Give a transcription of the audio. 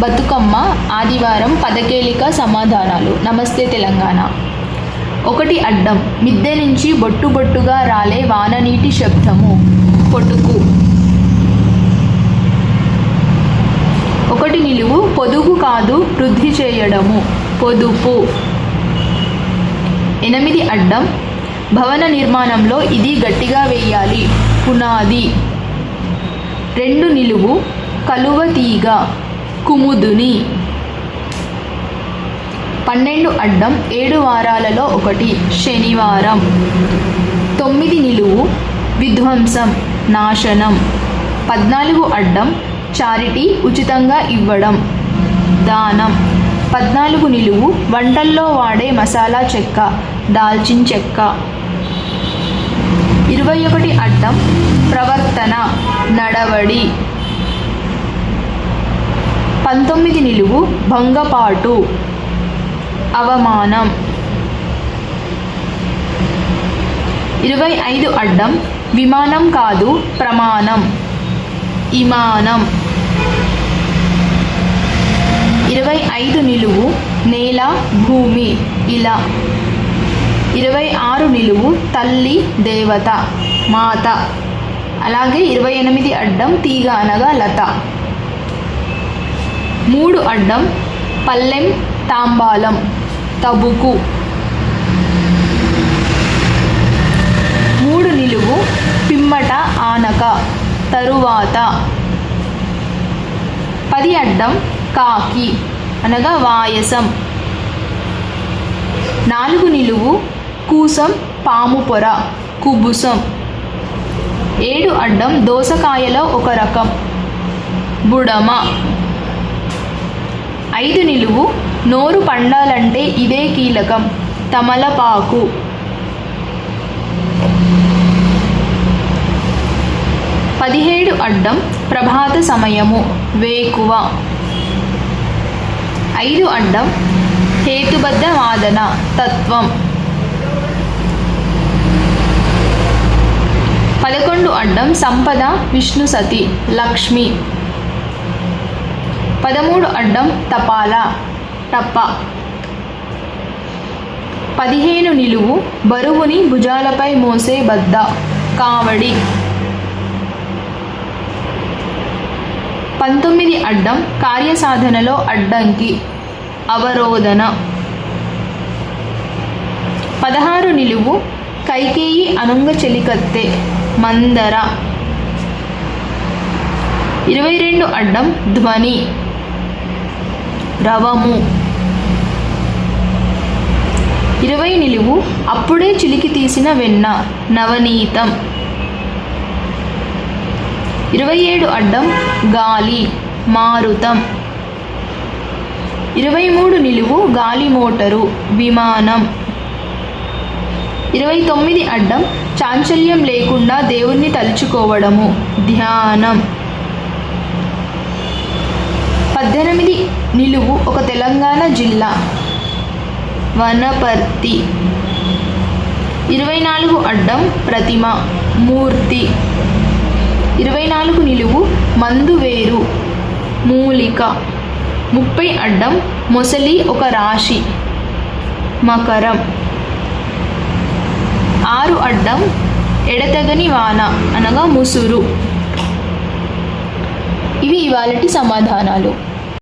బతుకమ్మ, ఆదివారం, పదకేలిక సమాధానాలు. నమస్తే తెలంగాణ. 1 అడ్డం, మిద్దె నుంచి బొట్టు బొట్టుగా రాలే వాననీటి శబ్దము, పొటుకు. 1 నిలువు, పొదుగు కాదు వృద్ధి చేయడము, పొదుపు. 8 అడ్డం, భవన నిర్మాణంలో ఇది గట్టిగా వేయాలి, పునాది. 2 నిలువు, కలువ తీగ, కుముదుని. 12 అడ్డం, 7 వారాలలో 1, శనివారం. 9 నిలువు, విధ్వంసం, నాశనం. 14 అడ్డం, చారిటీ, ఉచితంగా ఇవ్వడం, దానం. 14 నిలువు, వంటల్లో వాడే మసాలా చెక్క, దాల్చిన చెక్క. 21 అడ్డం, ప్రవర్తన, నడవడి. 19 నిలువు, భంగపాటు, అవమానం. 25 అడ్డం, విమానం కాదు ప్రమాణం, ఇమానం. 25 నిలువు, నేల, భూమి, ఇలా. 26 నిలువు, తల్లి, దేవత, మాత. అలాగే 28 అడ్డం, తీగ అనగా లత. 3 అడ్డం, పల్లెం, తాంబాలం, తబుకు. 3 నిలువు, పిమ్మట, ఆనక, తరువాత. 10 అడ్డం, కాకి అనగా వాయసం. 4 నిలువు, కూసం, పాము పొర, కుబుసం. 7 అడ్డం, దోసకాయలో ఒక రకం, బుడమ. 5 నిలువు, నోరు పండాలంటే ఇదే కీలకం, తమలపాకు. 17 అడ్డం, ప్రభాత సమయము, వేకువ. 5 అడ్డం, హేతుబద్ధ వాదన, తత్వం. 11 అడ్డం, సంపద, విష్ణు సతి, లక్ష్మి. 13 అడ్డం, తపాలా, టప్ప. 15 నిలువు, బరువుని భుజాలపై మోసే బద్ద, కావడి. 19 అడ్డం, కార్యసాధనలో అడ్డంకి, అవరోధన. 16 నిలువు, కైకేయి అనుంగ చెలికత్తె, మందర. 22 అడ్డం, ధ్వని, రవము. 20 నిలువు, అప్పుడే చిలికి తీసిన వెన్న, నవనీతం. 27 అడ్డం, గాలి, మారుతం. 23 నిలువు, గాలి మోటరు, విమానం. 29 అడ్డం, చాంచల్యం లేకుండా దేవుణ్ణి తలుచుకోవడము, ధ్యానం. 18 నిలువు, ఒక తెలంగాణ జిల్లా, వనపర్తి. 24 అడ్డం, ప్రతిమ, మూర్తి. 24 నిలువు, మందువేరు, మూలిక. 30 అడ్డం, మొసలి, ఒక రాశి, మకరం. 6 అడ్డం, ఎడతెగని వాన అనగా ముసురు. ఇవి ఇవాళటి సమాధానాలు.